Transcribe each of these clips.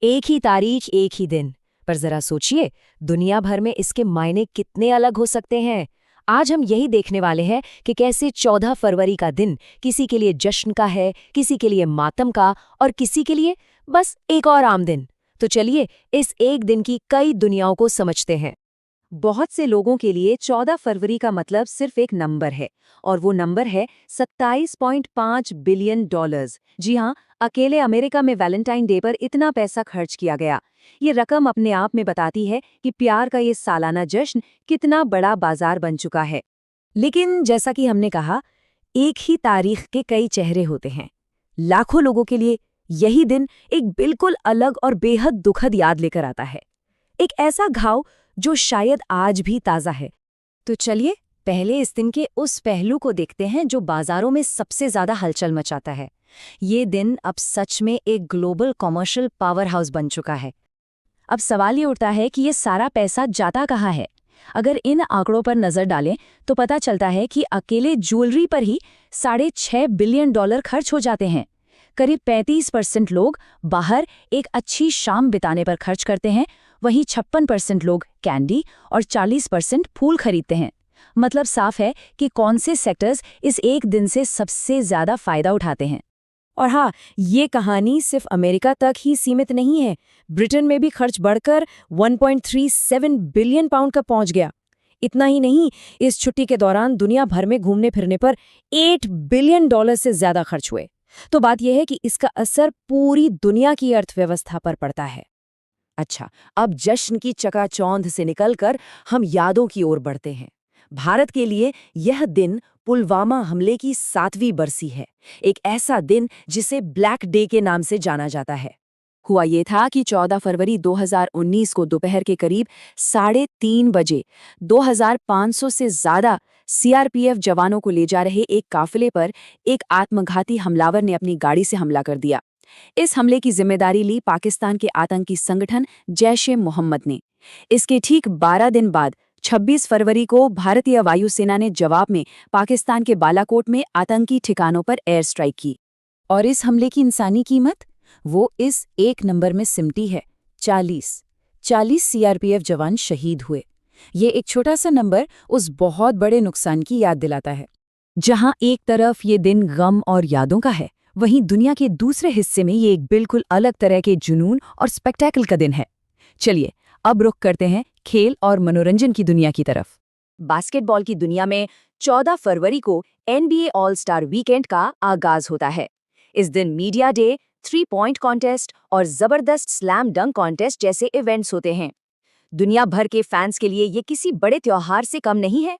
एक ही तारीख, एक ही दिन। पर जरा सोचिए, दुनिया भर में इसके मायने कितने अलग हो सकते हैं। आज हम यही देखने वाले हैं कि कैसे 14 फरवरी का दिन किसी के लिए जश्न का है, किसी के लिए मातम का, और किसी के लिए बस एक और आम दिन। तो चलिए इस एक दिन की कई दुनियाओं को समझते हैं। बहुत से लोगों के लिए 14 फरवरी का मतलब सिर्फ एक नंबर है, और वो नंबर है 27.5 बिलियन डॉलर्स। जी हाँ, अकेले अमेरिका में वैलेंटाइन डे पर इतना पैसा खर्च किया गया। ये रकम अपने आप में बताती है कि प्यार का ये सालाना जश्न कितना बड़ा बाजार बन चुका है। लेकिन जैसा कि हमने कहा, एक ही तारीख के कई चेहरे होते हैं। लाखों लोगों के लिए यही दिन एक बिल्कुल अलग और बेहद दुखद याद लेकर आता है। एक ऐसा घाव जो शायद आज भी ताज़ा है। तो चलिए पहले इस दिन के उस पहलू को देखते हैं जो बाजारों में सबसे ज्यादा हलचल मचाता है। ये दिन अब सच में एक ग्लोबल कॉमर्शियल पावर हाउस बन चुका है। अब सवाल ये उठता है कि ये सारा पैसा जाता कहाँ है। अगर इन आंकड़ों पर नजर डालें तो पता चलता है कि अकेले ज्वेलरी पर ही $6.5 बिलियन खर्च हो जाते हैं। करीब 35% लोग बाहर एक अच्छी शाम बिताने पर खर्च करते हैं, वहीं 56% लोग कैंडी और 40% फूल खरीदते हैं। मतलब साफ है कि कौन से सेक्टर्स इस एक दिन से सबसे ज्यादा फायदा उठाते हैं। और हाँ, ये कहानी सिर्फ अमेरिका तक ही सीमित नहीं है। ब्रिटेन में भी खर्च बढ़कर 1.37 बिलियन पाउंड का पहुंच गया। इतना ही नहीं, इस छुट्टी के दौरान दुनिया भर में घूमने फिरने पर $8 बिलियन से ज्यादा खर्च हुए। तो बात यह है कि इसका असर पूरी दुनिया की अर्थव्यवस्था पर पड़ता है। अच्छा, अब जश्न की चकाचौंध से निकलकर हम यादों की ओर बढ़ते हैं। भारत के लिए यह दिन पुलवामा हमले की 7वीं बरसी है। एक ऐसा दिन जिसे ब्लैक डे के नाम से जाना जाता है। हुआ ये था कि 14 फरवरी 2019 को दोपहर के करीब 3:30 बजे 2500 से ज्यादा सीआरपीएफ जवानों को ले जा रहे एक काफिले पर एक आत्मघाती हमलावर ने अपनी गाड़ी से हमला कर दिया। इस हमले की जिम्मेदारी ली पाकिस्तान के आतंकी संगठन जैश-ए-मोहम्मद ने। इसके ठीक 12 दिन बाद 26 फरवरी को भारतीय वायुसेना ने जवाब में पाकिस्तान के बालाकोट में आतंकी ठिकानों पर एयर स्ट्राइक की। और इस हमले की इंसानी कीमत वो इस एक नंबर में सिमटी है। 40 सीआरपीएफ जवान शहीद हुए। ये एक छोटा सा नंबर उस बहुत बड़े नुकसान की याद दिलाता है। जहां एक तरफ ये दिन गम और यादों का है, वहीं दुनिया के दूसरे हिस्से में ये एक बिल्कुल अलग तरह के जुनून और स्पेक्टेकल का दिन है। चलिए अब रुख करते हैं खेल और मनोरंजन की दुनिया की तरफ। बास्केटबॉल की दुनिया में 14 फरवरी को NBA ऑल स्टार वीकेंड का आगाज होता है। इस दिन मीडिया डे, 3 पॉइंट कॉन्टेस्ट और जबरदस्त स्लैम डंक कॉन्टेस्ट जैसे इवेंट्स होते हैं। दुनिया भर के फैंस के लिए ये किसी बड़े त्योहार से कम नहीं है।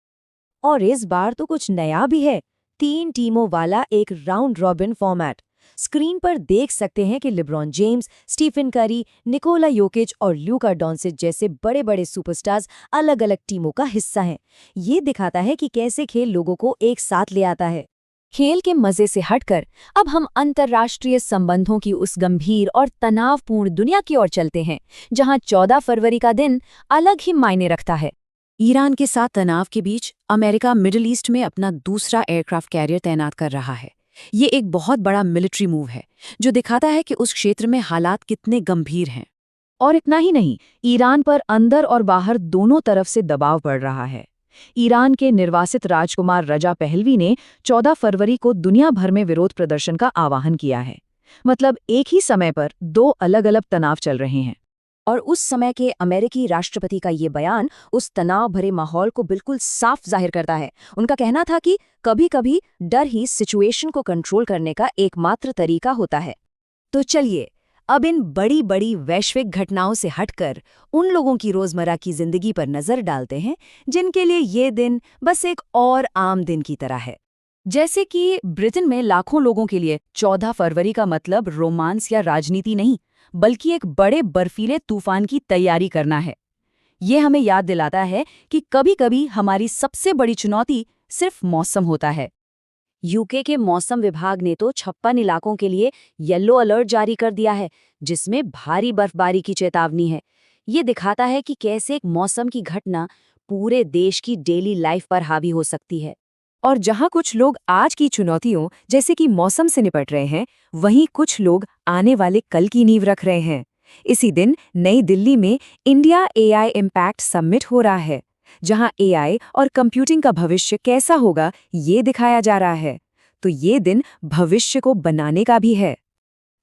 और इस बार तो कुछ नया भी है। 3 टीमों वाला एक राउंड रॉबिन फॉर्मेट। स्क्रीन पर देख सकते हैं कि लिब्रॉन जेम्स, स्टीफन करी, निकोला योकिच और ल्यूका डॉन्चिच जैसे बड़े-बड़े सुपरस्टार्स अलग-अलग टीमों का हिस्सा हैं। ये दिखाता है कि कैसे खेल लोगों को एक साथ ले आता है। खेल के मजे से हटकर अब हम अंतर्राष्ट्रीय संबंधों की उस गंभीर और तनावपूर्ण दुनिया की ओर चलते हैं, जहां 14 फरवरी का दिन अलग ही मायने रखता है। ईरान के साथ तनाव के बीच अमेरिका मिडिल ईस्ट में अपना दूसरा एयरक्राफ्ट कैरियर तैनात कर रहा है। ये एक बहुत बड़ा मिलिट्री मूव है जो दिखाता है कि उस क्षेत्र में हालात कितने गंभीर हैं। और इतना ही नहीं, ईरान पर अंदर और बाहर दोनों तरफ से दबाव पड़ रहा है। ईरान के निर्वासित राजकुमार रजा पहलवी ने 14 फरवरी को दुनिया भर में विरोध प्रदर्शन का आह्वान किया है। मतलब एक ही समय पर 2 अलग-अलग तनाव चल रहे हैं। और उस समय के अमेरिकी राष्ट्रपति का ये बयान उस तनाव भरे माहौल को बिल्कुल साफ जाहिर करता है। उनका कहना था कि कभी-कभी डर ही सिचुएशन को कंट्रोल करने का एकमात्र तरीका होता है। तो चलिए अब इन बड़ी-बड़ी वैश्विक घटनाओं से हटकर उन लोगों की रोजमर्रा की जिंदगी पर नजर डालते हैं जिनके लिए ये दिन बस एक और आम दिन की तरह है। जैसे कि ब्रिटेन में लाखों लोगों के लिए 14 फरवरी का मतलब रोमांस या राजनीति नहीं, बल्कि एक बड़े बर्फीले तूफान की तैयारी करना है। ये हमें याद दिलाता है कि कभी-कभी हमारी सबसे बड़ी चुनौती सिर्फ मौसम होता है। यूके के मौसम विभाग ने तो 56 इलाकों के लिए येलो अलर्ट जारी कर दिया है, जिसमें भारी बर्फबारी की चेतावनी है। ये दिखाता है कि कैसे एक मौसम की घटना पूरे देश की डेली लाइफ पर हावी हो सकती है। और जहां कुछ लोग आज की चुनौतियों जैसे कि मौसम से निपट रहे हैं, वहीं कुछ लोग आने वाले कल की नींव रख रहे हैं। इसी दिन नई दिल्ली में इंडिया एआई इम्पैक्ट समिट हो रहा है, जहां एआई और कंप्यूटिंग का भविष्य कैसा होगा ये दिखाया जा रहा है। तो ये दिन भविष्य को बनाने का भी है।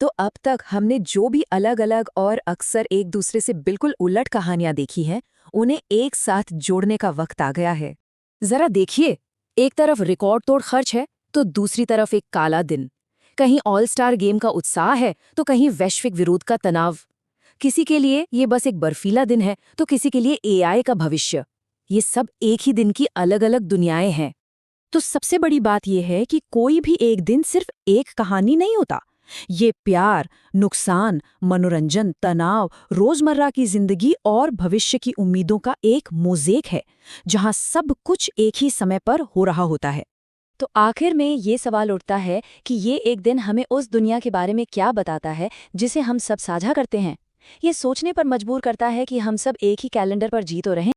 तो अब तक हमने जो भी अलग अलग और अक्सर एक दूसरे से बिल्कुल उलट कहानियां देखी हैं, उन्हें एक साथ जोड़ने का वक्त आ गया है। जरा देखिए, एक तरफ रिकॉर्ड तोड़ खर्च है तो दूसरी तरफ एक काला दिन। कहीं ऑल स्टार गेम का उत्साह है तो कहीं वैश्विक विरोध का तनाव। किसी के लिए ये बस एक बर्फीला दिन है तो किसी के लिए एआई का भविष्य। ये सब एक ही दिन की अलग अलग दुनियाएं हैं। तो सबसे बड़ी बात यह है कि कोई भी एक दिन सिर्फ एक कहानी नहीं होता। ये प्यार, नुकसान, मनोरंजन, तनाव, रोजमर्रा की जिंदगी और भविष्य की उम्मीदों का एक मोज़ेक है, जहां सब कुछ एक ही समय पर हो रहा होता है। तो आखिर में ये सवाल उठता है कि ये एक दिन हमें उस दुनिया के बारे में क्या बताता है जिसे हम सब साझा करते हैं। ये सोचने पर मजबूर करता है कि हम सब एक ही कैलेंडर पर जी तो रहे हैं।